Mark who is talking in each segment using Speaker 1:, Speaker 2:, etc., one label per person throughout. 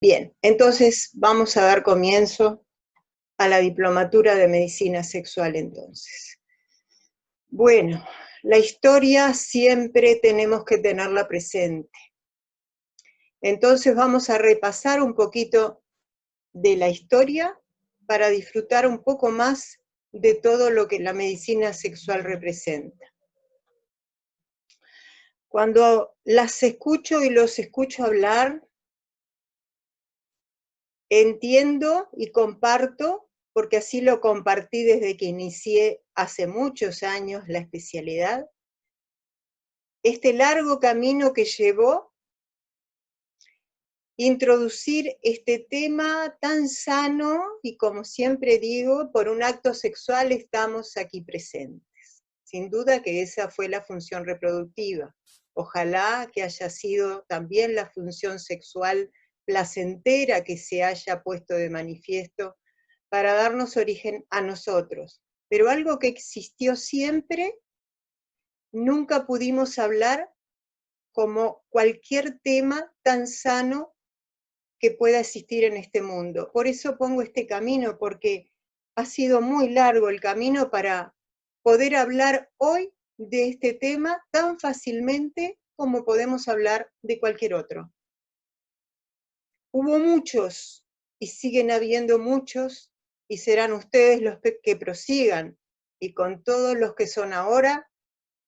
Speaker 1: Bien, entonces vamos a dar comienzo a la diplomatura de medicina sexual entonces. Bueno, la historia siempre tenemos que tenerla presente. Entonces vamos a repasar un poquito de la historia para disfrutar un poco más de todo lo que la medicina sexual representa. Cuando las escucho y los escucho hablar, entiendo y comparto, porque así lo compartí desde que inicié hace muchos años la especialidad, este largo camino que llevó introducir este tema tan sano y, como siempre digo, por un acto sexual estamos aquí presentes. Sin duda que esa fue la función reproductiva. Ojalá que haya sido también la función sexual placentera que se haya puesto de manifiesto para darnos origen a nosotros. Pero algo que existió siempre, nunca pudimos hablar como cualquier tema tan sano que pueda existir en este mundo. Por eso pongo este camino, porque ha sido muy largo el camino para poder hablar hoy de este tema tan fácilmente como podemos hablar de cualquier otro. Hubo muchos, y siguen habiendo muchos, y serán ustedes los que prosigan, y con todos los que son ahora,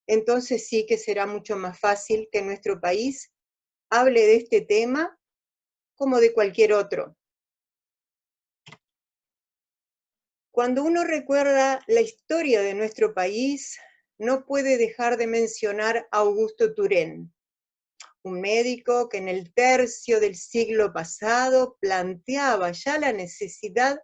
Speaker 1: entonces sí que será mucho más fácil que nuestro país hable de este tema como de cualquier otro. Cuando uno recuerda la historia de nuestro país, no puede dejar de mencionar a Augusto Turén, un médico que en el tercio del siglo pasado planteaba ya la necesidad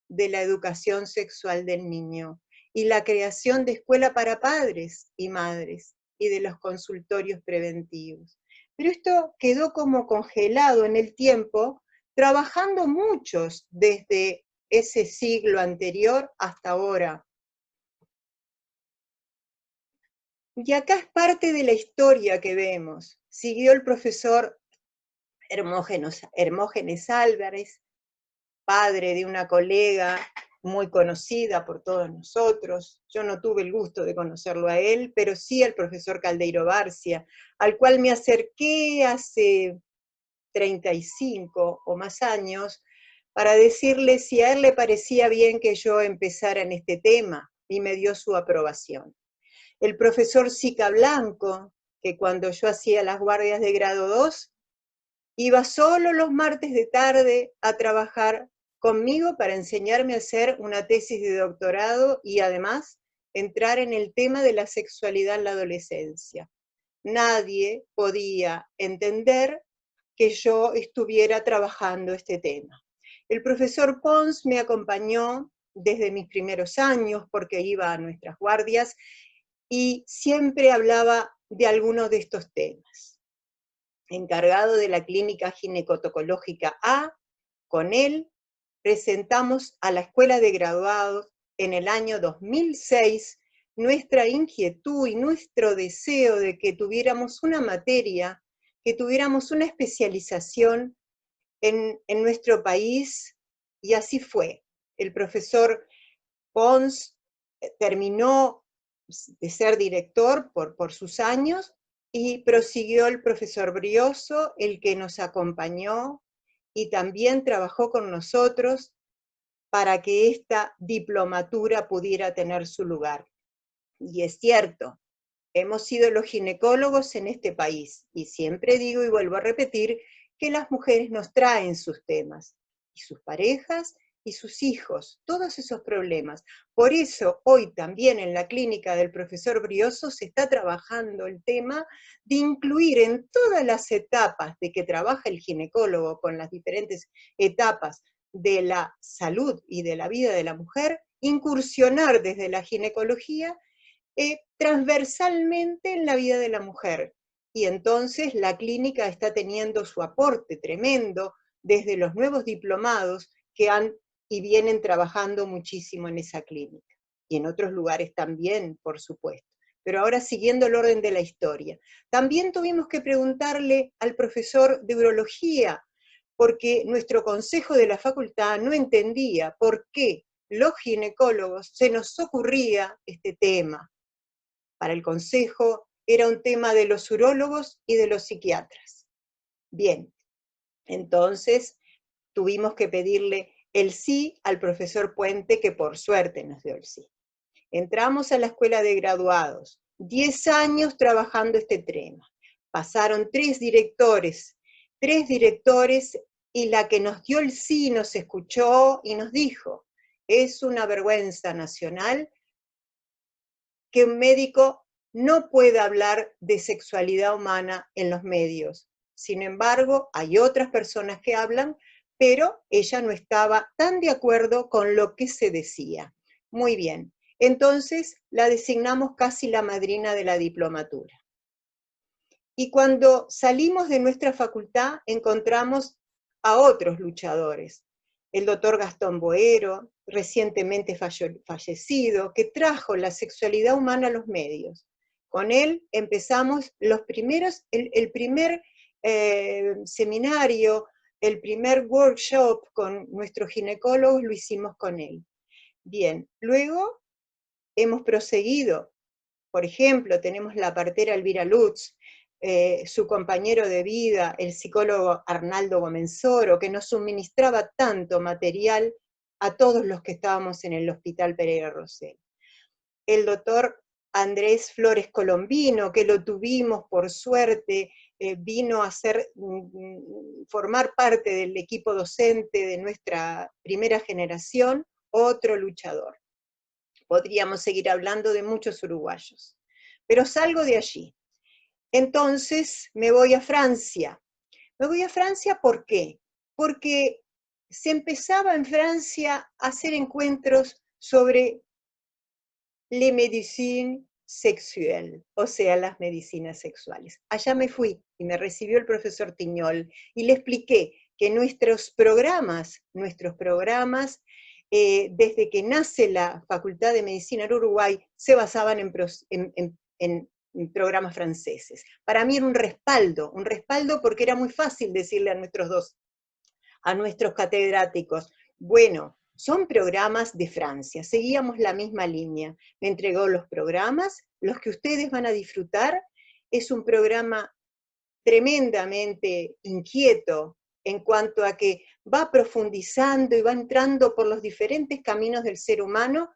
Speaker 1: de la educación sexual del niño y la creación de escuela para padres y madres y de los consultorios preventivos. Pero esto quedó como congelado en el tiempo, trabajando muchos desde ese siglo anterior hasta ahora. Y acá es parte de la historia que vemos. Siguió el profesor Hermógenes Álvarez, padre de una colega muy conocida por todos nosotros. Yo no tuve el gusto de conocerlo a él, pero sí al profesor Caldeiro Barcia, al cual me acerqué hace 35 o más años para decirle si a él le parecía bien que yo empezara en este tema, y me dio su aprobación. El profesor Sica Blanco, que cuando yo hacía las guardias de grado 2, iba solo los martes de tarde a trabajar conmigo para enseñarme a hacer una tesis de doctorado y además entrar en el tema de la sexualidad en la adolescencia. Nadie podía entender que yo estuviera trabajando este tema. El profesor Pons me acompañó desde mis primeros años porque iba a nuestras guardias y siempre hablaba de algunos de estos temas. Encargado de la clínica ginecotocológica A, con él presentamos a la Escuela de Graduados en el año 2006 nuestra inquietud y nuestro deseo de que tuviéramos una materia, que tuviéramos una especialización en nuestro país, y así fue. El profesor Pons terminó de ser director por sus años y prosiguió el profesor Brioso, el que nos acompañó y también trabajó con nosotros para que esta diplomatura pudiera tener su lugar. Y es cierto, hemos sido los ginecólogos en este país, y siempre digo y vuelvo a repetir que las mujeres nos traen sus temas, y sus parejas, y sus hijos, todos esos problemas. Por eso hoy también en la clínica del profesor Brioso se está trabajando el tema de incluir en todas las etapas de que trabaja el ginecólogo, con las diferentes etapas de la salud y de la vida de la mujer, incursionar desde la ginecología transversalmente en la vida de la mujer. Y entonces la clínica está teniendo su aporte tremendo desde los nuevos diplomados que han y vienen trabajando muchísimo en esa clínica. Y en otros lugares también, por supuesto. Pero ahora siguiendo el orden de la historia. También tuvimos que preguntarle al profesor de urología, porque nuestro consejo de la facultad no entendía por qué los ginecólogos se nos ocurría este tema. Para el consejo era un tema de los urólogos y de los psiquiatras. Bien, entonces tuvimos que pedirle el sí al profesor Puente, que por suerte nos dio el sí. Entramos a la escuela de graduados, 10 años trabajando este tema. Pasaron 3 directores, y la que nos dio el sí nos escuchó y nos dijo, es una vergüenza nacional que un médico no pueda hablar de sexualidad humana en los medios. Sin embargo, hay otras personas que hablan, pero ella no estaba tan de acuerdo con lo que se decía. Muy bien, entonces la designamos casi la madrina de la diplomatura. Y cuando salimos de nuestra facultad encontramos a otros luchadores. El doctor Gastón Boero, recientemente fallecido, que trajo la sexualidad humana a los medios. Con él empezamos los primeros, el primer seminario, el primer workshop con nuestros ginecólogos lo hicimos con él. Bien, luego hemos proseguido. Por ejemplo, tenemos la partera Elvira Lutz, su compañero de vida, el psicólogo Arnaldo Gomenzoro, que nos suministraba tanto material a todos los que estábamos en el Hospital Pereira Rosell. El doctor Andrés Flores Colombino, que lo tuvimos por suerte, vino a formar parte del equipo docente de nuestra primera generación, otro luchador. Podríamos seguir hablando de muchos uruguayos. Pero salgo de allí. Entonces me voy a Francia. Me voy a Francia, ¿por qué? Porque se empezaba en Francia a hacer encuentros sobre les médecines sexuelles, o sea, las medicinas sexuales. Allá me fui y me recibió el profesor Tiñol y le expliqué que nuestros programas, desde que nace la Facultad de Medicina en Uruguay, se basaban en programas franceses. Para mí era un respaldo porque era muy fácil decirle a nuestros catedráticos, bueno, son programas de Francia, seguíamos la misma línea. Me entregó los programas, los que ustedes van a disfrutar, es un programa tremendamente inquieto en cuanto a que va profundizando y va entrando por los diferentes caminos del ser humano,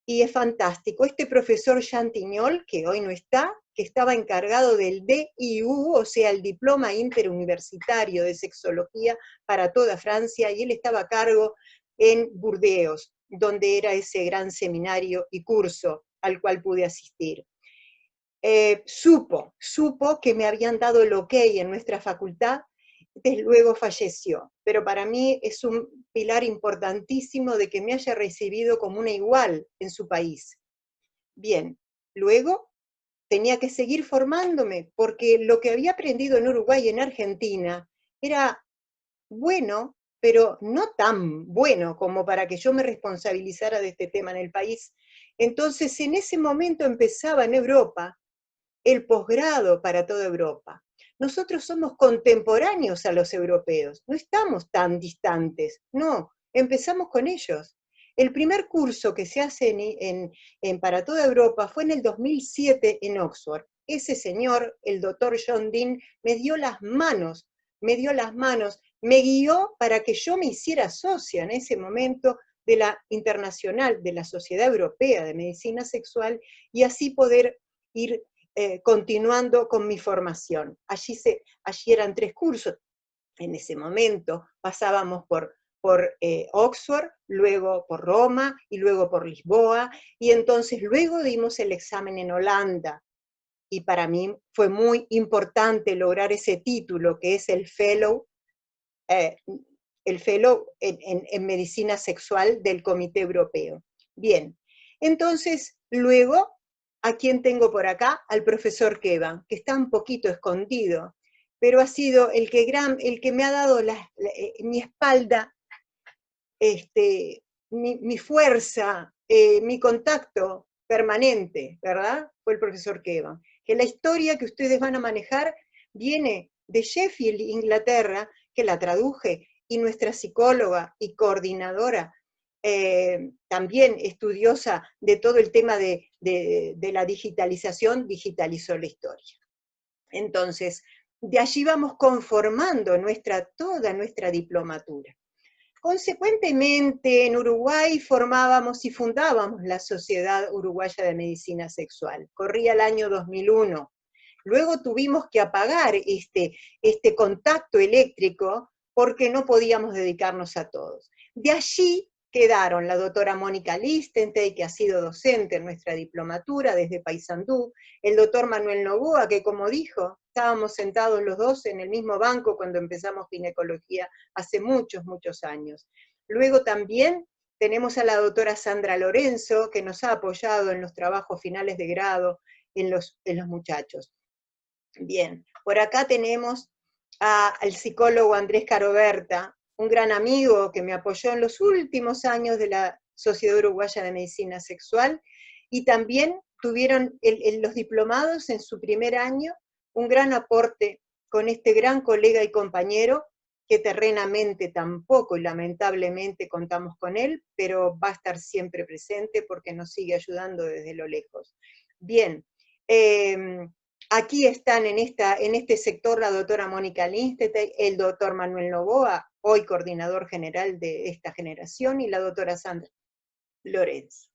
Speaker 1: y es fantástico. Este profesor Jean Tignol, que hoy no está, que estaba encargado del DIU, o sea, el Diploma Interuniversitario de Sexología para toda Francia, y él estaba a cargo en Burdeos, donde era ese gran seminario y curso al cual pude asistir. Supo que me habían dado el ok en nuestra facultad, desde luego falleció, pero para mí es un pilar importantísimo de que me haya recibido como una igual en su país. Bien, luego tenía que seguir formándome, porque lo que había aprendido en Uruguay y en Argentina era bueno, pero no tan bueno como para que yo me responsabilizara de este tema en el país. Entonces, en ese momento empezaba en Europa el posgrado para toda Europa. Nosotros somos contemporáneos a los europeos, no estamos tan distantes, no, empezamos con ellos. El primer curso que se hace para toda Europa fue en el 2007 en Oxford. Ese señor, el doctor John Dean, me dio las manos, me guió para que yo me hiciera socia en ese momento de la internacional, de la Sociedad Europea de Medicina Sexual, y así poder ir continuando con mi formación. Allí eran 3 cursos. En ese momento pasábamos por Oxford, luego por Roma y luego por Lisboa, y entonces luego dimos el examen en Holanda. Y para mí fue muy importante lograr ese título, que es el Fellow en Medicina Sexual del Comité Europeo. Bien, entonces luego, ¿a quién tengo por acá? Al profesor Keva, que está un poquito escondido, pero ha sido el que me ha dado mi espalda, mi fuerza, mi contacto permanente, ¿verdad? Fue el profesor Keva. Que la historia que ustedes van a manejar viene de Sheffield, Inglaterra, que la traduje, y nuestra psicóloga y coordinadora, también estudiosa de todo el tema de la digitalización, digitalizó la historia. Entonces, de allí vamos conformando toda nuestra diplomatura. Consecuentemente, en Uruguay formábamos y fundábamos la Sociedad Uruguaya de Medicina Sexual. Corría el año 2001. Luego tuvimos que apagar este contacto eléctrico porque no podíamos dedicarnos a todos. De allí quedaron la doctora Mónica Listentey, que ha sido docente en nuestra diplomatura desde Paysandú, el doctor Manuel Novoa, que como dijo, estábamos sentados los dos en el mismo banco cuando empezamos ginecología hace muchos, muchos años. Luego también tenemos a la doctora Sandra Lorenzo, que nos ha apoyado en los trabajos finales de grado en los muchachos. Bien, por acá tenemos al psicólogo Andrés Caroberta, un gran amigo que me apoyó en los últimos años de la Sociedad Uruguaya de Medicina Sexual, y también tuvieron los diplomados en su primer año un gran aporte con este gran colega y compañero, que terrenamente tampoco, y lamentablemente contamos con él, pero va a estar siempre presente porque nos sigue ayudando desde lo lejos. Bien, aquí están en este sector la doctora Mónica Listentey, el doctor Manuel Novoa, hoy coordinador general de esta generación, y la doctora Sandra Lorenzo,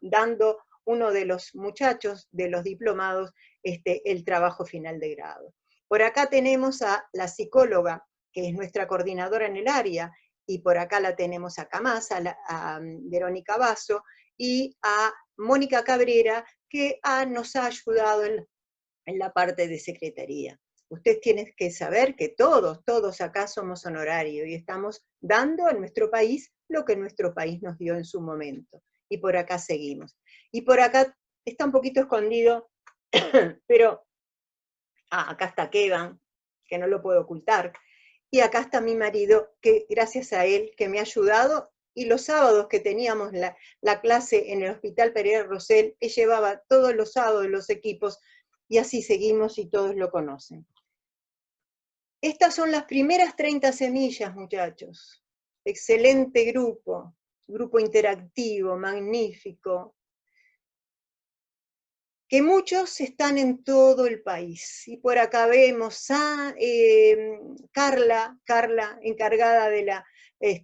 Speaker 1: dando uno de los muchachos, de los diplomados, el trabajo final de grado. Por acá tenemos a la psicóloga, que es nuestra coordinadora en el área, y por acá la tenemos a Camasa, a Verónica Basso, y a Mónica Cabrera, que nos ha ayudado en la parte de secretaría. Usted tiene que saber que todos acá somos honorarios y estamos dando a nuestro país lo que nuestro país nos dio en su momento. Y por acá seguimos. Y por acá está un poquito escondido, pero acá está Kevan, que no lo puedo ocultar. Y acá está mi marido, que gracias a él, que me ha ayudado. Y los sábados que teníamos la clase en el Hospital Pereira Rosell, él llevaba todos los sábados los equipos, y así seguimos y todos lo conocen. Estas son las primeras 30 semillas, muchachos. Excelente grupo interactivo, magnífico, que muchos están en todo el país. Y por acá vemos a Carla, encargada de la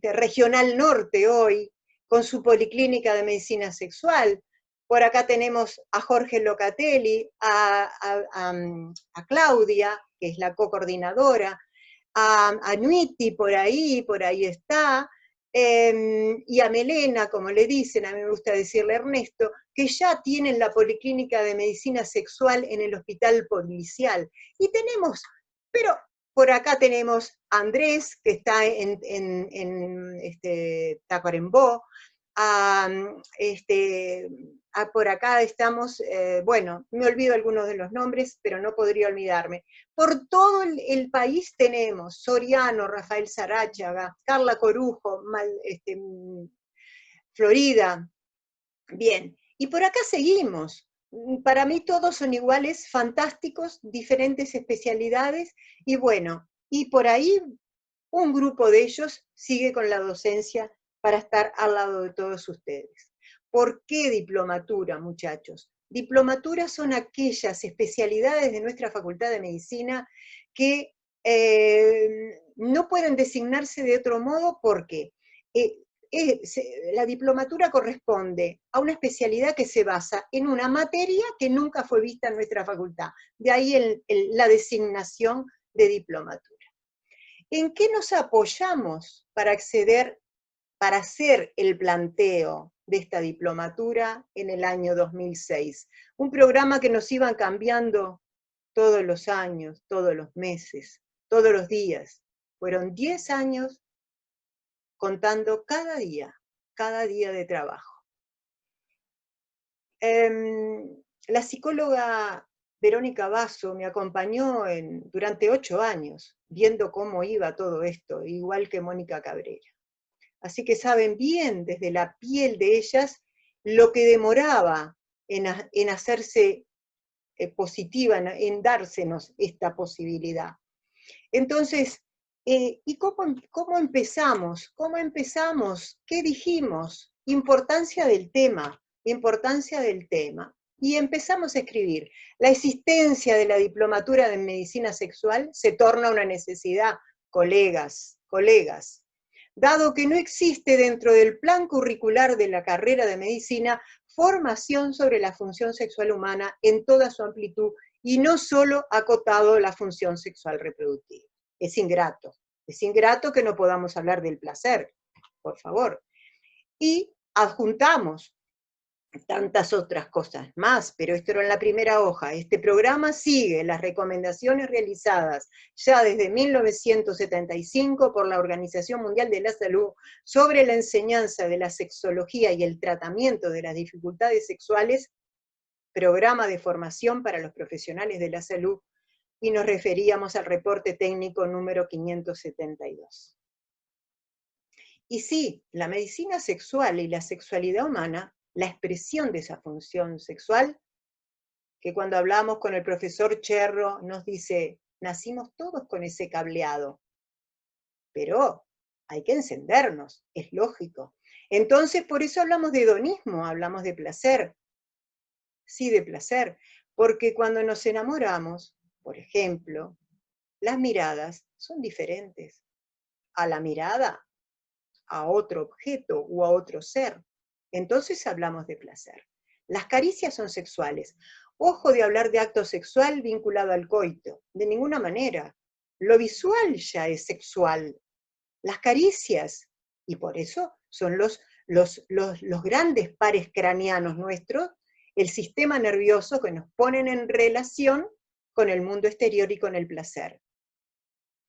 Speaker 1: Regional Norte hoy, con su Policlínica de Medicina Sexual. Por acá tenemos a Jorge Locatelli, a Claudia, que es la co-coordinadora, a Nuiti por ahí está, y a Melena, como le dicen, a mí me gusta decirle Ernesto, que ya tienen la Policlínica de Medicina Sexual en el Hospital Policial. Y tenemos, pero por acá tenemos a Andrés, que está en Tacuarembó, por acá estamos, bueno, me olvido algunos de los nombres, pero no podría olvidarme. Por todo el país tenemos Soriano, Rafael Sarachaga, Carla Corujo, Florida. Bien, y por acá seguimos. Para mí todos son iguales, fantásticos, diferentes especialidades, y bueno, y por ahí un grupo de ellos sigue con la docencia para estar al lado de todos ustedes. ¿Por qué diplomatura, muchachos? Diplomaturas son aquellas especialidades de nuestra Facultad de Medicina que no pueden designarse de otro modo porque la diplomatura corresponde a una especialidad que se basa en una materia que nunca fue vista en nuestra facultad. De ahí la designación de diplomatura. ¿En qué nos apoyamos para acceder, para hacer el planteo de esta diplomatura en el año 2006? Un programa que nos iban cambiando todos los años, todos los meses, todos los días. Fueron 10 años contando cada día de trabajo. La psicóloga Verónica Basso me acompañó durante 8 años, viendo cómo iba todo esto, igual que Mónica Cabrera. Así que saben bien desde la piel de ellas lo que demoraba en hacerse positiva, en dársenos esta posibilidad. Entonces, ¿Y cómo empezamos? ¿Cómo empezamos? ¿Qué dijimos? Importancia del tema, importancia del tema. Y empezamos a escribir. La existencia de la diplomatura de medicina sexual se torna una necesidad, colegas, colegas. Dado que no existe dentro del plan curricular de la carrera de medicina formación sobre la función sexual humana en toda su amplitud y no solo acotado la función sexual reproductiva. Es ingrato que no podamos hablar del placer, por favor. Y adjuntamos tantas otras cosas más, pero esto era en la primera hoja. Este programa sigue las recomendaciones realizadas ya desde 1975 por la Organización Mundial de la Salud sobre la enseñanza de la sexología y el tratamiento de las dificultades sexuales, programa de formación para los profesionales de la salud, y nos referíamos al reporte técnico número 572. Y sí, la medicina sexual y la sexualidad humana, la expresión de esa función sexual, que cuando hablamos con el profesor Cherro nos dice, nacimos todos con ese cableado, pero hay que encendernos, es lógico. Entonces, por eso hablamos de hedonismo, hablamos de placer. Sí, de placer, porque cuando nos enamoramos, por ejemplo, las miradas son diferentes a la mirada a otro objeto o a otro ser. Entonces hablamos de placer. Las caricias son sexuales. Ojo de hablar de acto sexual vinculado al coito, de ninguna manera. Lo visual ya es sexual. Las caricias, y por eso son los grandes pares craneanos nuestros, el sistema nervioso que nos ponen en relación con el mundo exterior y con el placer.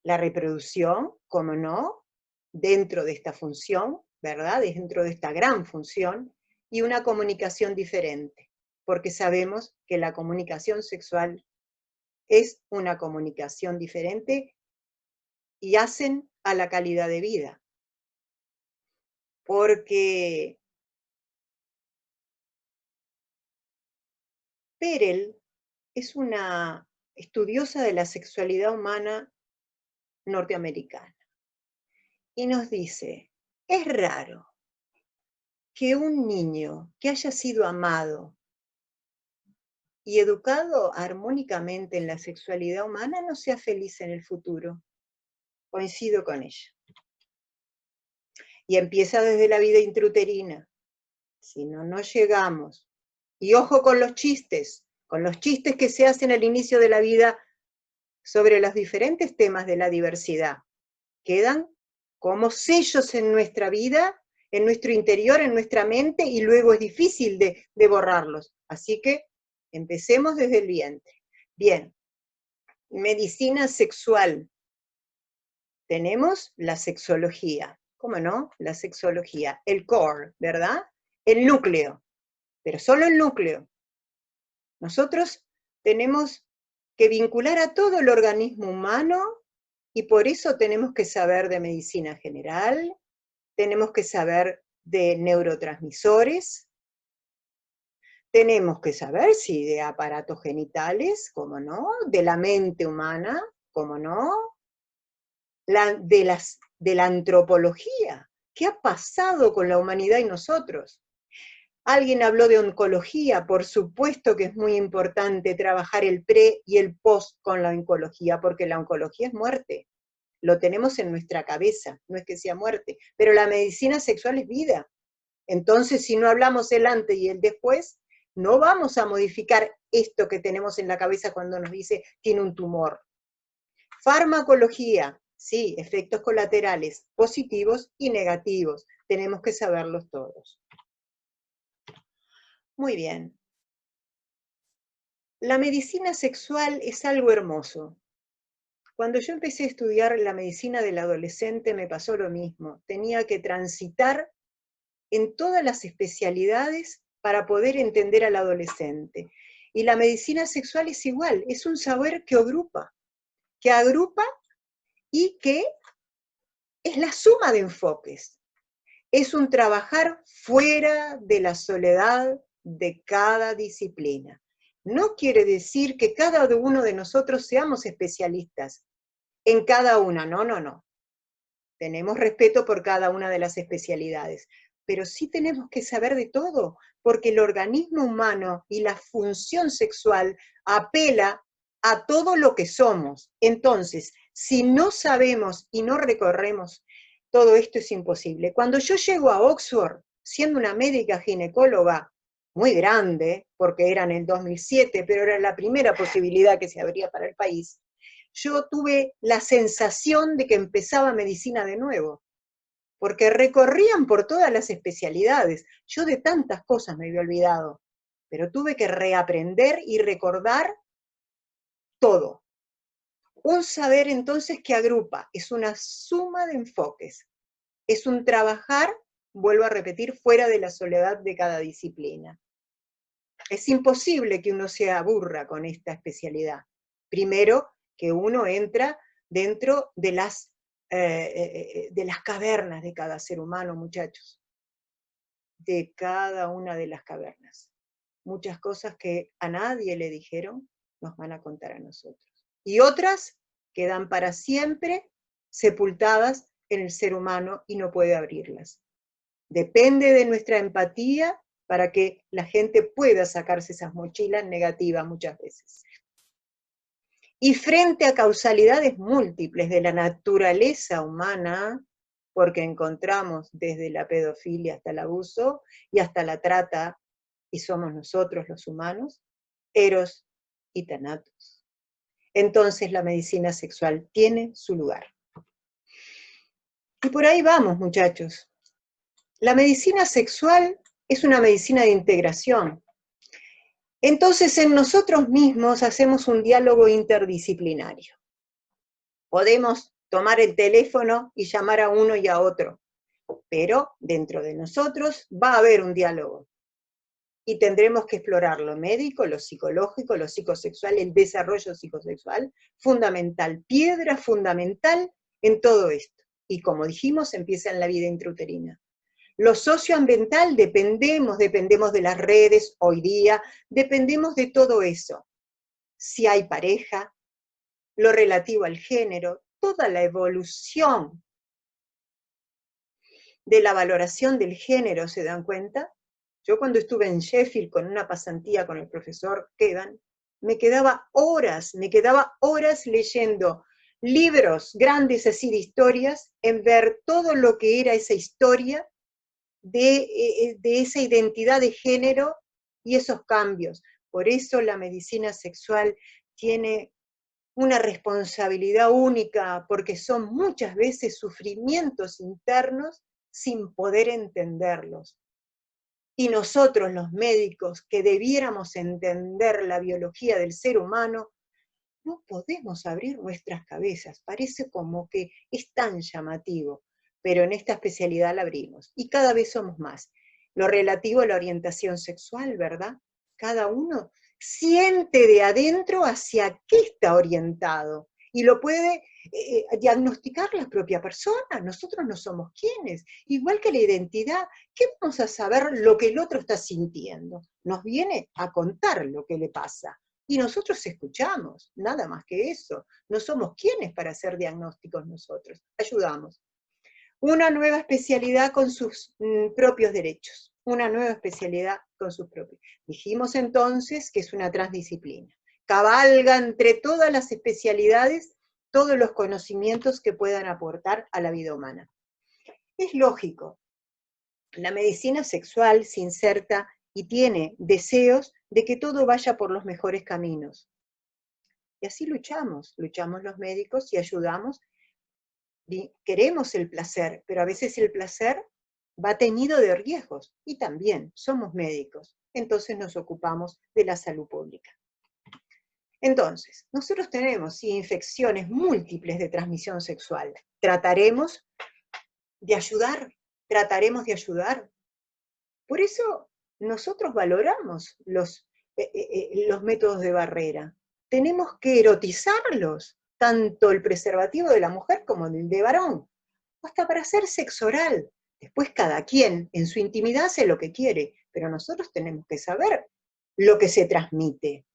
Speaker 1: La reproducción, como no, dentro de esta función, ¿verdad? Dentro de esta gran función, y una comunicación diferente, porque sabemos que la comunicación sexual es una comunicación diferente y hacen a la calidad de vida. Porque Perel es una estudiosa de la sexualidad humana norteamericana y nos dice, es raro que un niño que haya sido amado y educado armónicamente en la sexualidad humana no sea feliz en el futuro. Coincido con ella. Y empieza desde la vida intrauterina. Si no, no llegamos. Y ojo con los chistes que se hacen al inicio de la vida sobre los diferentes temas de la diversidad. Quedan como sellos en nuestra vida, en nuestro interior, en nuestra mente, y luego es difícil de borrarlos. Así que empecemos desde el vientre. Bien, medicina sexual. Tenemos la sexología. ¿Cómo no? La sexología, el core, ¿verdad? El núcleo, pero solo el núcleo. Nosotros tenemos que vincular a todo el organismo humano y por eso tenemos que saber de medicina general, tenemos que saber de neurotransmisores, tenemos que saber, sí, de aparatos genitales, ¿cómo no? De la mente humana, ¿cómo no? De la antropología. ¿Qué ha pasado con la humanidad y nosotros? Alguien habló de oncología, por supuesto que es muy importante trabajar el pre y el post con la oncología, porque la oncología es muerte. Lo tenemos en nuestra cabeza, no es que sea muerte, pero la medicina sexual es vida. Entonces, si no hablamos el antes y el después, no vamos a modificar esto que tenemos en la cabeza cuando nos dice tiene un tumor. Farmacología, sí, efectos colaterales, positivos y negativos. Tenemos que saberlos todos. Muy bien. La medicina sexual es algo hermoso. Cuando yo empecé a estudiar la medicina del adolescente me pasó lo mismo. Tenía que transitar en todas las especialidades para poder entender al adolescente. Y la medicina sexual es igual, es un saber que agrupa y que es la suma de enfoques. Es un trabajar fuera de la soledad de cada disciplina. No quiere decir que cada uno de nosotros seamos especialistas en cada una, no, no, no. tenemos respeto por cada una de las especialidades, pero sí tenemos que saber de todo, porque el organismo humano y la función sexual apela a todo lo que somos. Entonces, si no sabemos y no recorremos, todo esto es imposible. Cuando yo llego a Oxford, siendo una médica ginecóloga muy grande, porque era en el 2007, pero era la primera posibilidad que se abría para el país, yo tuve la sensación de que empezaba medicina de nuevo, porque recorrían por todas las especialidades. Yo de tantas cosas me había olvidado, pero tuve que reaprender y recordar todo. Un saber entonces que agrupa, es una suma de enfoques, es un trabajar, vuelvo a repetir, fuera de la soledad de cada disciplina. Es imposible que uno se aburra con esta especialidad. Primero, que uno entra dentro de las cavernas de cada ser humano, muchachos. De cada una de las cavernas. Muchas cosas que a nadie le dijeron, nos van a contar a nosotros. Y otras quedan para siempre sepultadas en el ser humano y no puede abrirlas. Depende de nuestra empatía para que la gente pueda sacarse esas mochilas negativas muchas veces. Y frente a causalidades múltiples de la naturaleza humana, porque encontramos desde la pedofilia hasta el abuso y hasta la trata, y somos nosotros los humanos, eros y thanatos. Entonces la medicina sexual tiene su lugar. Y por ahí vamos, muchachos. La medicina sexual es una medicina de integración. Entonces en nosotros mismos hacemos un diálogo interdisciplinario. Podemos tomar el teléfono y llamar a uno y a otro, pero dentro de nosotros va a haber un diálogo. Y tendremos que explorar lo médico, lo psicológico, lo psicosexual, el desarrollo psicosexual, fundamental, piedra fundamental en todo esto. Y como dijimos, empieza en la vida intrauterina. Lo socioambiental dependemos de las redes hoy día, dependemos de todo eso. Si hay pareja, lo relativo al género, toda la evolución de la valoración del género, ¿se dan cuenta? Yo cuando estuve en Sheffield con una pasantía con el profesor Kevan, me quedaba horas leyendo libros grandes así de historias, en ver todo lo que era esa historia de esa identidad de género y esos cambios. Por eso la medicina sexual tiene una responsabilidad única, porque son muchas veces sufrimientos internos sin poder entenderlos. Y nosotros los médicos, que debiéramos entender la biología del ser humano, no podemos abrir nuestras cabezas. Parece como que es tan llamativo, pero en esta especialidad la abrimos. Y cada vez somos más. Lo relativo a la orientación sexual, ¿verdad? Cada uno siente de adentro hacia qué está orientado y lo puede diagnosticar la propia persona. Nosotros no somos quienes. Igual que la identidad, ¿qué vamos a saber lo que el otro está sintiendo? Nos viene a contar lo que le pasa. Y nosotros escuchamos, nada más que eso. No somos quienes para hacer diagnósticos nosotros. Ayudamos. Una nueva especialidad con sus propios derechos. Una nueva especialidad con sus propios. Dijimos entonces que es una transdisciplina. Cabalga entre todas las especialidades todos los conocimientos que puedan aportar a la vida humana. Es lógico. La medicina sexual se inserta y tiene deseos de que todo vaya por los mejores caminos. Y así luchamos los médicos y ayudamos. Y queremos el placer, pero a veces el placer va teñido de riesgos. Y también somos médicos, entonces nos ocupamos de la salud pública. Entonces, nosotros tenemos infecciones múltiples de transmisión sexual. Trataremos de ayudar. Por eso nosotros valoramos los métodos de barrera. Tenemos que erotizarlos, tanto el preservativo de la mujer como el de varón, hasta para hacer sexo oral. Después cada quien en su intimidad hace lo que quiere, pero nosotros tenemos que saber lo que se transmite,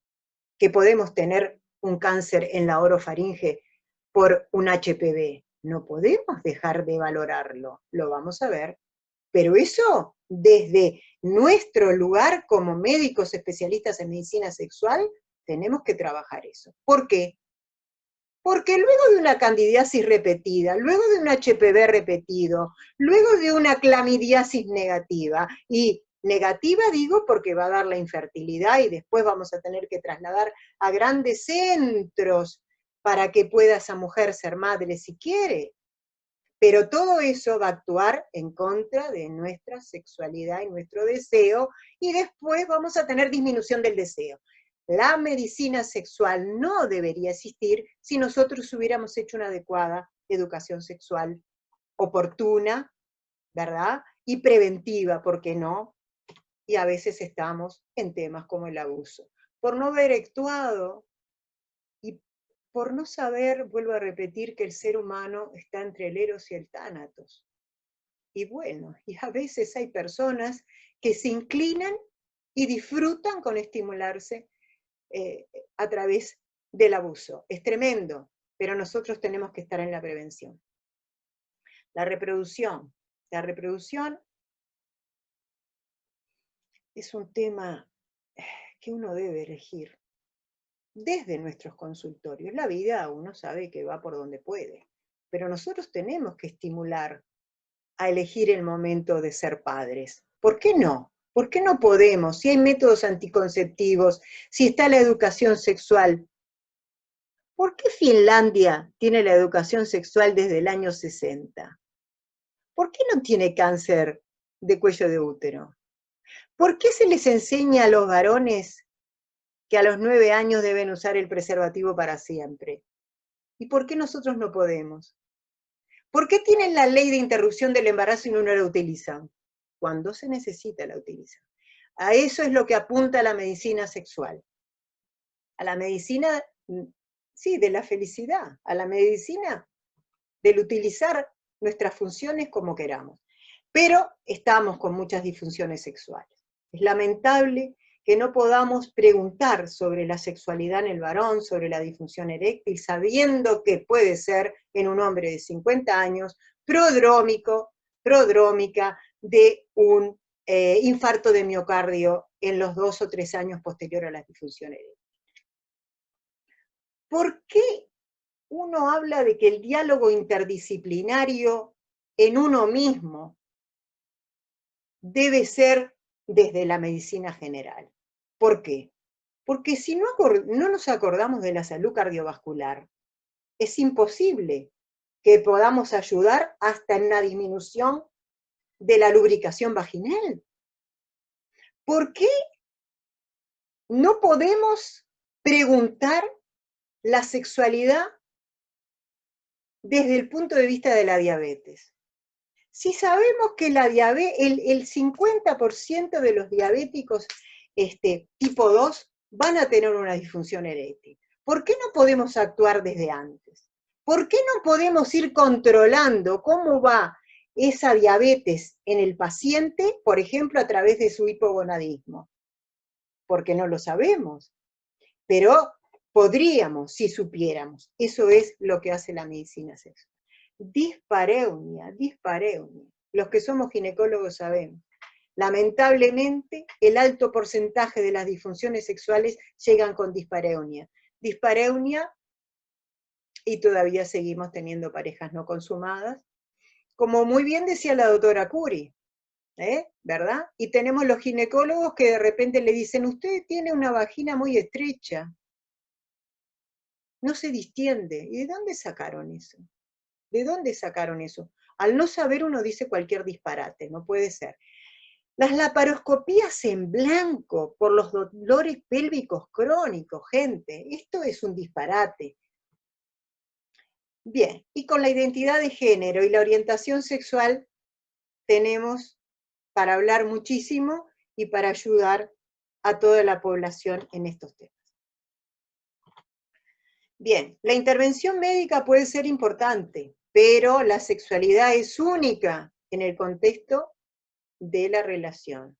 Speaker 1: que podemos tener un cáncer en la orofaringe por un HPV, No podemos dejar de valorarlo, lo vamos a ver. Pero eso, desde nuestro lugar como médicos especialistas en medicina sexual, tenemos que trabajar eso. ¿Por qué? Porque luego de una candidiasis repetida, luego de un HPV repetido, luego de una clamidiasis negativa, y negativa digo porque va a dar la infertilidad y después vamos a tener que trasladar a grandes centros para que pueda esa mujer ser madre si quiere. Pero todo eso va a actuar en contra de nuestra sexualidad y nuestro deseo, y después vamos a tener disminución del deseo. La medicina sexual no debería existir si nosotros hubiéramos hecho una adecuada educación sexual oportuna, ¿verdad? Y preventiva, ¿por qué no? Y a veces estamos en temas como el abuso. Por no haber actuado y por no saber, vuelvo a repetir, que el ser humano está entre el eros y el tánatos. Y bueno, y a veces hay personas que se inclinan y disfrutan con estimularse a través del abuso. Es tremendo, pero nosotros tenemos que estar en la prevención. La reproducción. La reproducción es un tema que uno debe elegir desde nuestros consultorios. La vida uno sabe que va por donde puede, pero nosotros tenemos que estimular a elegir el momento de ser padres. ¿Por qué no? ¿Por qué no podemos? Si hay métodos anticonceptivos, si está la educación sexual. ¿Por qué Finlandia tiene la educación sexual desde el año 60? ¿Por qué no tiene cáncer de cuello de útero? ¿Por qué se les enseña a los varones que a los 9 años deben usar el preservativo para siempre? ¿Y por qué nosotros no podemos? ¿Por qué tienen la ley de interrupción del embarazo y no la utilizan? Cuando se necesita la utilizan. A eso es lo que apunta la medicina sexual. A la medicina, sí, de la felicidad. A la medicina del utilizar nuestras funciones como queramos. Pero estamos con muchas disfunciones sexuales. Es lamentable que no podamos preguntar sobre la sexualidad en el varón, sobre la disfunción eréctil, sabiendo que puede ser en un hombre de 50 años prodrómica de un infarto de miocardio en los 2 o 3 años posterior a la disfunción eréctil. ¿Por qué uno habla de que el diálogo interdisciplinario en uno mismo debe ser desde la medicina general? ¿Por qué? Porque si no nos acordamos de la salud cardiovascular, es imposible que podamos ayudar hasta en la disminución de la lubricación vaginal. ¿Por qué no podemos preguntar la sexualidad desde el punto de vista de la diabetes? Si sabemos que la el 50% de los diabéticos tipo 2 van a tener una disfunción eréctil, ¿por qué no podemos actuar desde antes? ¿Por qué no podemos ir controlando cómo va esa diabetes en el paciente, por ejemplo, a través de su hipogonadismo? Porque no lo sabemos, pero podríamos si supiéramos. Eso es lo que hace la medicina sexual. Dispareunia. Los que somos ginecólogos sabemos. Lamentablemente, el alto porcentaje de las disfunciones sexuales llegan con dispareunia. Dispareunia, y todavía seguimos teniendo parejas no consumadas, como muy bien decía la doctora Curi, ¿verdad? Y tenemos los ginecólogos que de repente le dicen, usted tiene una vagina muy estrecha, no se distiende. ¿Y de dónde sacaron eso? ¿De dónde sacaron eso? Al no saber uno dice cualquier disparate, no puede ser. Las laparoscopías en blanco por los dolores pélvicos crónicos, gente, esto es un disparate. Bien, y con la identidad de género y la orientación sexual tenemos para hablar muchísimo y para ayudar a toda la población en estos temas. Bien, la intervención médica puede ser importante, pero la sexualidad es única en el contexto de la relación.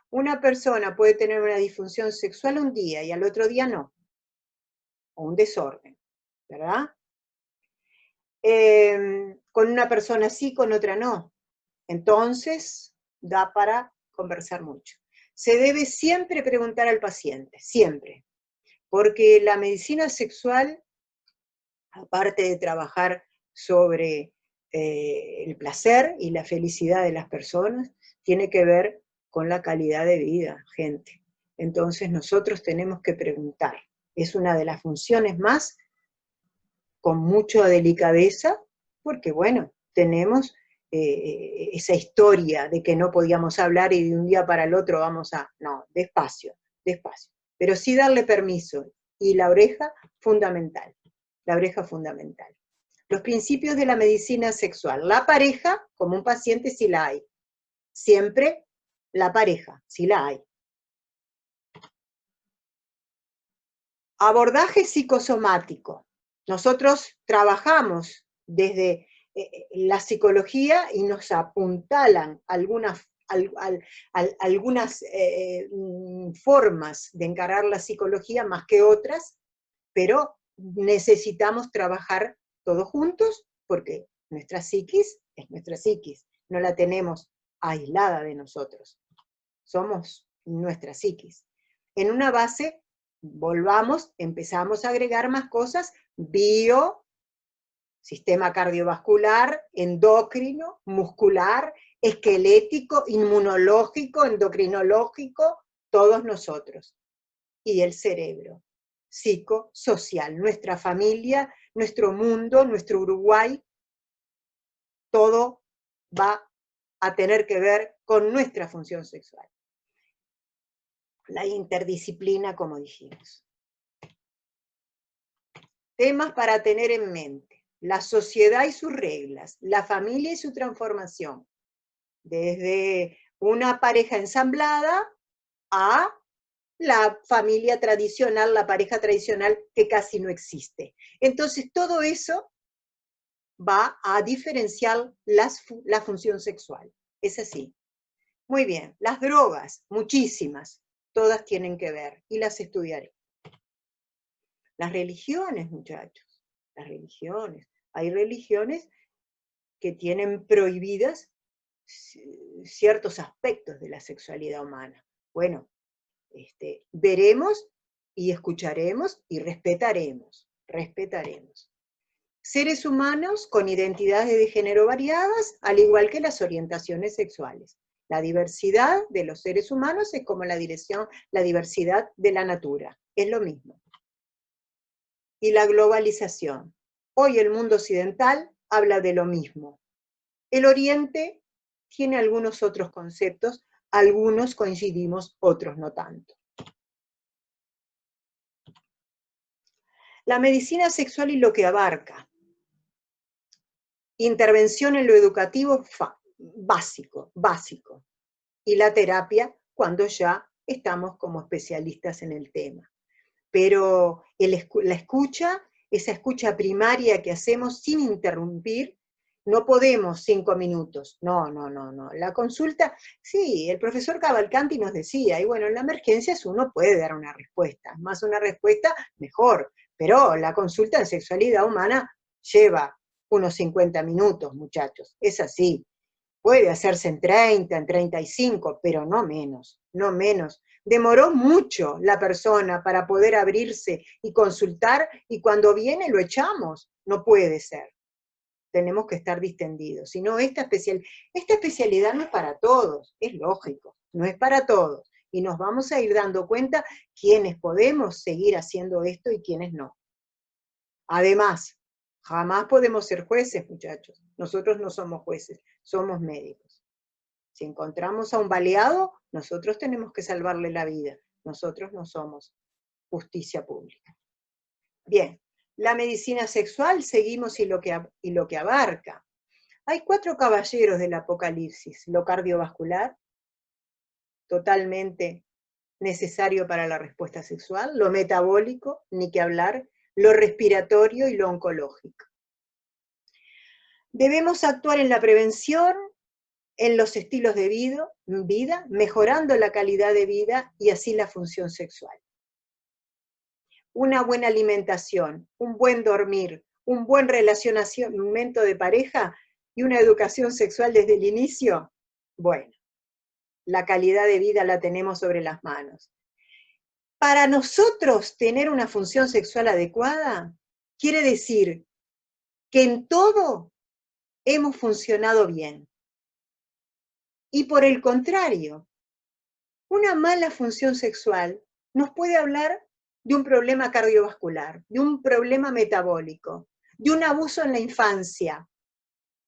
Speaker 1: Una persona puede tener una disfunción sexual un día y al otro día no, o un desorden, ¿verdad? con una persona sí, con otra no. Entonces, da para conversar mucho. Se debe siempre preguntar al paciente, siempre, porque la medicina sexual, aparte de trabajar sobre el placer y la felicidad de las personas, tiene que ver con la calidad de vida, gente. Entonces nosotros tenemos que preguntar. Es una de las funciones más, con mucha delicadeza, porque bueno, tenemos esa historia de que no podíamos hablar y de un día para el otro vamos a... No, despacio, despacio. Pero sí darle permiso. Y la oreja, fundamental. La oreja fundamental. Los principios de la medicina sexual. La pareja, como un paciente, si la hay. Siempre la pareja, si la hay. Abordaje psicosomático. Nosotros trabajamos desde la psicología y nos apuntalan algunas formas de encarar la psicología más que otras, pero necesitamos trabajar todos juntos porque nuestra psiquis es nuestra psiquis, no la tenemos aislada de nosotros, somos nuestra psiquis. En una base, volvamos, empezamos a agregar más cosas, sistema cardiovascular, endocrino, muscular, esquelético, inmunológico, endocrinológico, todos nosotros. Y el cerebro, psicosocial, nuestra familia, nuestro mundo, nuestro Uruguay, todo va a tener que ver con nuestra función sexual. La interdisciplina, como dijimos. Temas para tener en mente. La sociedad y sus reglas, la familia y su transformación. Desde una pareja ensamblada a la familia tradicional, la pareja tradicional que casi no existe. Entonces, todo eso va a diferenciar la función sexual. Es así. Muy bien. Las drogas, muchísimas, todas tienen que ver y las estudiaré. Las religiones, muchachos, las religiones. Hay religiones que tienen prohibidas ciertos aspectos de la sexualidad humana. Bueno, veremos y escucharemos y respetaremos. Seres humanos con identidades de género variadas, al igual que las orientaciones sexuales. La diversidad de los seres humanos es como la diversidad de la natura. Es lo mismo. Y la globalización. Hoy el mundo occidental habla de lo mismo. El Oriente tiene algunos otros conceptos, algunos coincidimos, otros no tanto. La medicina sexual y lo que abarca. Intervención en lo educativo básico. Y la terapia cuando ya estamos como especialistas en el tema. Pero la escucha, esa escucha primaria que hacemos sin interrumpir, no podemos 5 minutos, no. La consulta, sí, el profesor Cavalcanti nos decía, y bueno, en la emergencia uno puede dar una respuesta, más una respuesta mejor, pero la consulta en sexualidad humana lleva unos 50 minutos, muchachos, es así. Puede hacerse en 30, en 35, pero no menos, no menos. Demoró mucho la persona para poder abrirse y consultar, y cuando viene lo echamos. No puede ser. Tenemos que estar distendidos. Si no, esta especialidad no es para todos, es lógico, no es para todos. Y nos vamos a ir dando cuenta quiénes podemos seguir haciendo esto y quiénes no. Además, jamás podemos ser jueces, muchachos. Nosotros no somos jueces, somos médicos. Si encontramos a un baleado, nosotros tenemos que salvarle la vida. Nosotros no somos justicia pública. Bien, la medicina sexual, seguimos y lo que abarca. Hay 4 caballeros del Apocalipsis. Lo cardiovascular, totalmente necesario para la respuesta sexual. Lo metabólico, ni que hablar. Lo respiratorio y lo oncológico. Debemos actuar en la prevención, en los estilos de vida, mejorando la calidad de vida y así la función sexual. Una buena alimentación, un buen dormir, un buen relacionamiento de pareja y una educación sexual desde el inicio, bueno, la calidad de vida la tenemos sobre las manos. Para nosotros tener una función sexual adecuada, quiere decir que en todo hemos funcionado bien. Y por el contrario, una mala función sexual nos puede hablar de un problema cardiovascular, de un problema metabólico, de un abuso en la infancia,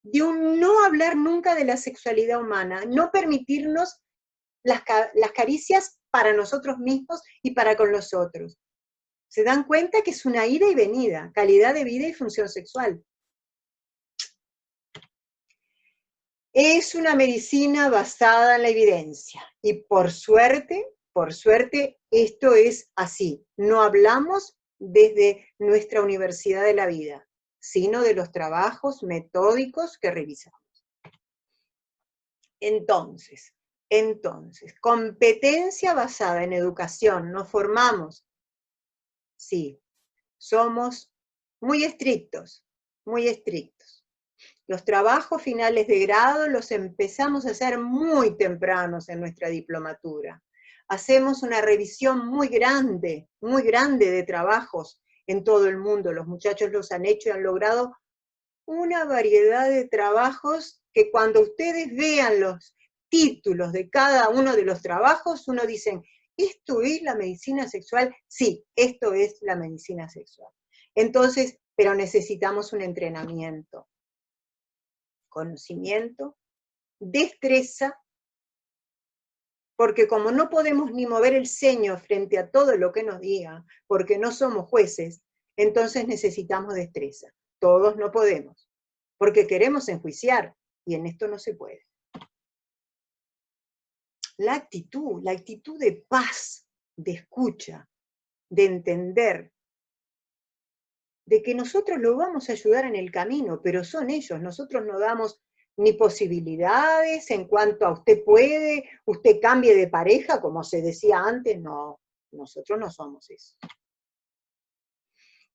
Speaker 1: de un no hablar nunca de la sexualidad humana, no permitirnos las caricias para nosotros mismos y para con los otros. Se dan cuenta que es una ida y venida, calidad de vida y función sexual. Es una medicina basada en la evidencia y por suerte, esto es así. No hablamos desde nuestra Universidad de la Vida, sino de los trabajos metódicos que revisamos. Entonces, competencia basada en educación, nos formamos. Sí, somos muy estrictos, muy estrictos. Los trabajos finales de grado los empezamos a hacer muy tempranos en nuestra diplomatura. Hacemos una revisión muy grande de trabajos en todo el mundo. Los muchachos los han hecho y han logrado una variedad de trabajos que cuando ustedes vean los títulos de cada uno de los trabajos, uno dice, ¿esto es la medicina sexual? Sí, esto es la medicina sexual. Entonces, pero necesitamos un entrenamiento, conocimiento, destreza, porque como no podemos ni mover el ceño frente a todo lo que nos digan, porque no somos jueces, entonces necesitamos destreza. Todos no podemos, porque queremos enjuiciar, y en esto no se puede. La actitud de paz, de escucha, de entender, de que nosotros lo vamos a ayudar en el camino, pero son ellos, nosotros no damos ni posibilidades en cuanto a usted puede, usted cambie de pareja, como se decía antes, no, nosotros no somos eso.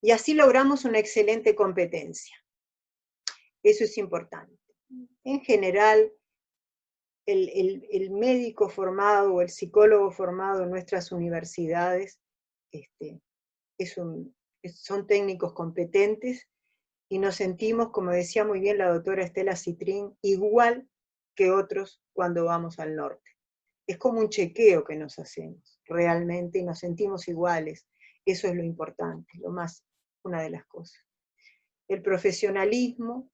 Speaker 1: Y así logramos una excelente competencia. Eso es importante. En general, el médico formado o el psicólogo formado en nuestras universidades son técnicos competentes y nos sentimos, como decía muy bien la doctora Estela Citrín, igual que otros cuando vamos al norte. Es como un chequeo que nos hacemos realmente y nos sentimos iguales. Eso es lo importante, una de las cosas. El profesionalismo,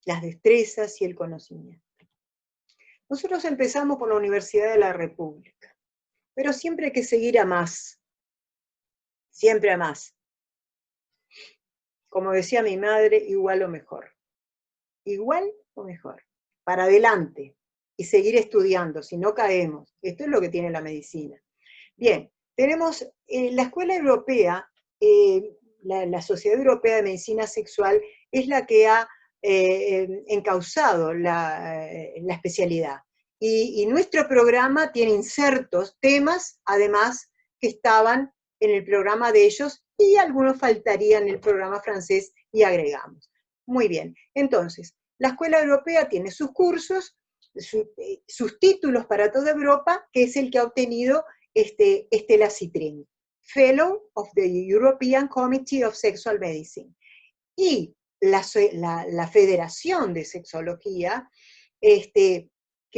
Speaker 1: las destrezas y el conocimiento. Nosotros empezamos por la Universidad de la República, pero siempre hay que seguir a más, siempre a más. Como decía mi madre, igual o mejor. Igual o mejor. Para adelante y seguir estudiando, si no caemos. Esto es lo que tiene la medicina. Bien, tenemos la Escuela Europea, la Sociedad Europea de Medicina Sexual, es la que ha encauzado la especialidad. Y nuestro programa tiene insertos, temas, además, que estaban en el programa de ellos, y algunos faltarían en el programa francés y agregamos. Muy bien, entonces, la Escuela Europea tiene sus cursos, sus títulos para toda Europa, que es el que ha obtenido Estela Citrín, Fellow of the European Committee of Sexual Medicine. Y la Federación de Sexología, que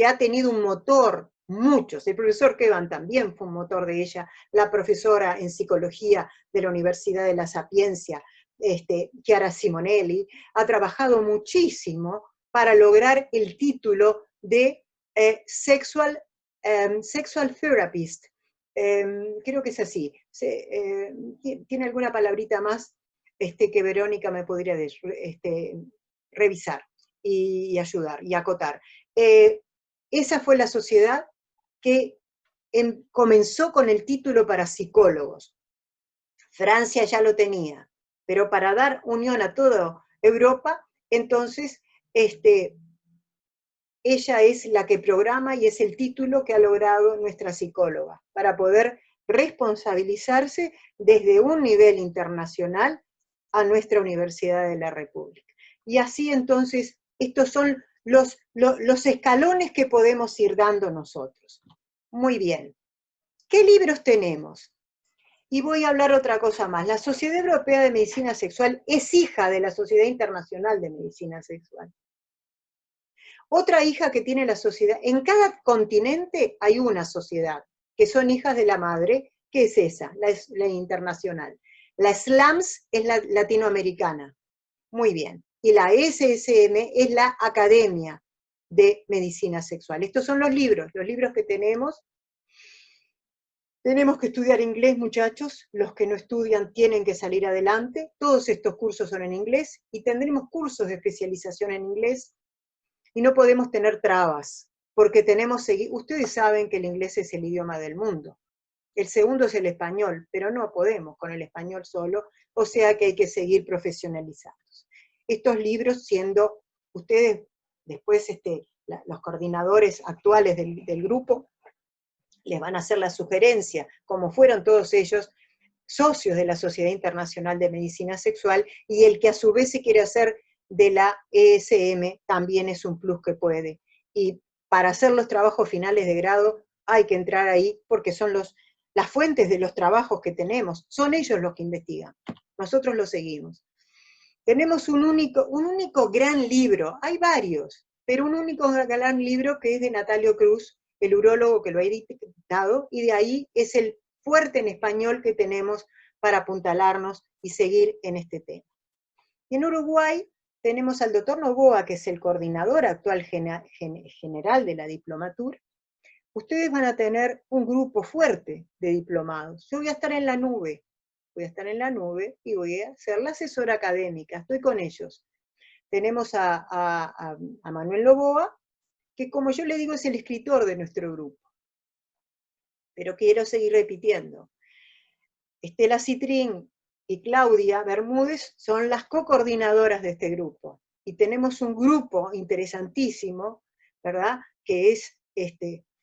Speaker 1: ha tenido un motor, muchos, el profesor Kevan también fue un motor de ella, la profesora en psicología de la Universidad de la Sapiencia, Chiara Simonelli, ha trabajado muchísimo para lograr el título de sexual therapist. Creo que es así. ¿Tiene alguna palabrita más que Verónica me podría revisar y ayudar y acotar? Esa fue la sociedad que comenzó con el título para psicólogos. Francia ya lo tenía, pero para dar unión a toda Europa, entonces ella es la que programa y es el título que ha logrado nuestra psicóloga, para poder responsabilizarse desde un nivel internacional a nuestra Universidad de la República. Y así entonces, estos son los escalones que podemos ir dando nosotros. Muy bien. ¿Qué libros tenemos? Y voy a hablar otra cosa más. La Sociedad Europea de Medicina Sexual es hija de la Sociedad Internacional de Medicina Sexual. Otra hija que tiene la sociedad, en cada continente hay una sociedad, que son hijas de la madre, que es esa, la internacional. La SLAMS es la latinoamericana. Muy bien. Y la SSM es la Academia de Medicina Sexual. Estos son los libros que tenemos. Tenemos que estudiar inglés, muchachos. Los que no estudian tienen que salir adelante. Todos estos cursos son en inglés y tendremos cursos de especialización en inglés. Y no podemos tener trabas, porque ustedes saben que el inglés es el idioma del mundo. El segundo es el español, pero no podemos con el español solo, o sea que hay que seguir profesionalizados. Estos libros siendo, ustedes después los coordinadores actuales del grupo, les van a hacer la sugerencia, como fueron todos ellos, socios de la Sociedad Internacional de Medicina Sexual, y el que a su vez se quiere hacer de la ESM también es un plus que puede. Y para hacer los trabajos finales de grado hay que entrar ahí porque son las fuentes de los trabajos que tenemos, son ellos los que investigan, nosotros los seguimos. Tenemos un único gran libro, hay varios, pero un único gran libro que es de Natalio Cruz, el urólogo que lo ha editado, y de ahí es el fuerte en español que tenemos para apuntalarnos y seguir en este tema. Y en Uruguay tenemos al doctor Novoa, que es el coordinador actual general de la diplomatura. Ustedes van a tener un grupo fuerte de diplomados. Yo voy a estar en la nube, y voy a ser la asesora académica, estoy con ellos. Tenemos a Manuel Novoa, que como yo le digo es el escritor de nuestro grupo. Pero quiero seguir repitiendo. Estela Citrín y Claudia Bermúdez son las co-coordinadoras de este grupo. Y tenemos un grupo interesantísimo, ¿verdad? Que es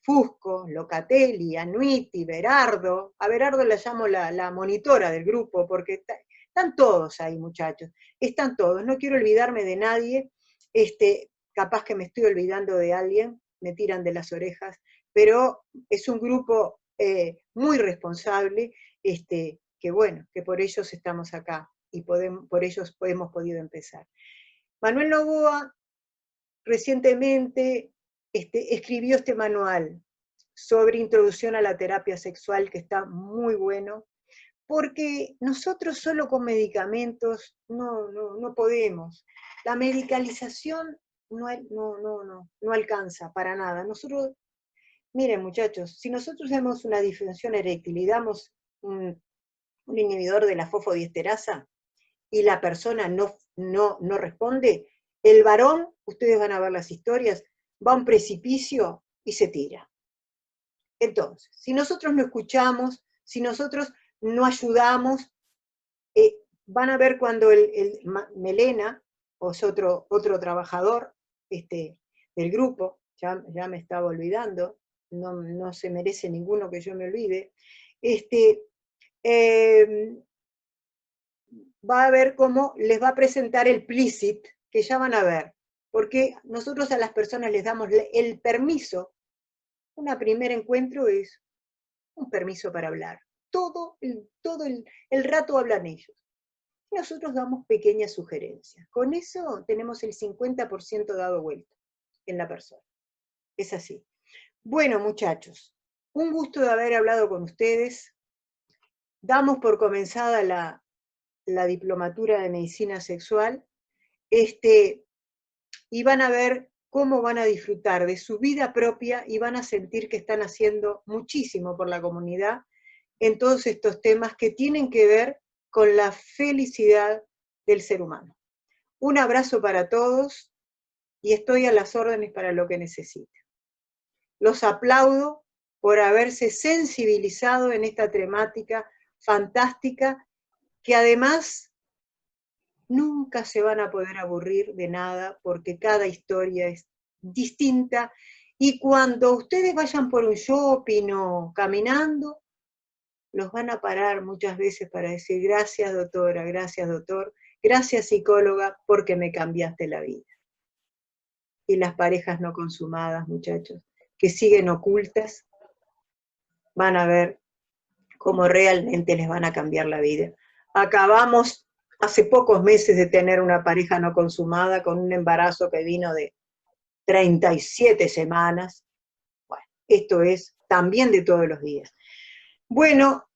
Speaker 1: Fusco, Locatelli, Anuiti, Berardo. A Berardo la llamo la monitora del grupo, porque están todos ahí, muchachos. Están todos, no quiero olvidarme de nadie. Capaz que me estoy olvidando de alguien, me tiran de las orejas, pero es un grupo muy responsable, que bueno, que por ellos estamos acá y por ellos hemos podido empezar. Manuel Novoa recientemente escribió este manual sobre introducción a la terapia sexual, que está muy bueno, porque nosotros solo con medicamentos no podemos. La medicalización no alcanza para nada. Nosotros, miren muchachos, si nosotros damos una disfunción eréctil y damos un inhibidor de la fosfodiesterasa y la persona no responde, el varón, ustedes van a ver las historias, va a un precipicio y se tira. Entonces, si nosotros no escuchamos, si nosotros no ayudamos, van a ver cuando Melena, o es otro trabajador del grupo, ya me estaba olvidando, no se merece ninguno que yo me olvide, va a ver cómo les va a presentar el PLICIT, que ya van a ver, porque nosotros a las personas les damos el permiso. Un primer encuentro es un permiso para hablar. Todo el rato hablan ellos. Y nosotros damos pequeñas sugerencias. Con eso tenemos el 50% dado vuelta en la persona. Es así. Bueno, muchachos, un gusto de haber hablado con ustedes. Damos por comenzada la diplomatura de medicina sexual, y van a ver cómo van a disfrutar de su vida propia y van a sentir que están haciendo muchísimo por la comunidad en todos estos temas que tienen que ver con la felicidad del ser humano. Un abrazo para todos y estoy a las órdenes para lo que necesiten. Los aplaudo por haberse sensibilizado en esta temática fantástica, que además nunca se van a poder aburrir de nada porque cada historia es distinta, y cuando ustedes vayan por un shopping o caminando, los van a parar muchas veces para decir gracias doctora, gracias doctor, gracias psicóloga, porque me cambiaste la vida. Y las parejas no consumadas, muchachos, que siguen ocultas, van a ver cómo realmente les van a cambiar la vida. Acabamos hace pocos meses de tener una pareja no consumada con un embarazo que vino de 37 semanas. Bueno, esto es también de todos los días. Bueno,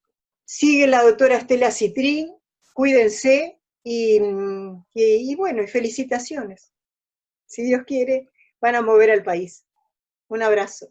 Speaker 1: sigue la doctora Estela Citrín, cuídense y bueno, y felicitaciones. Si Dios quiere, van a mover al país. Un abrazo.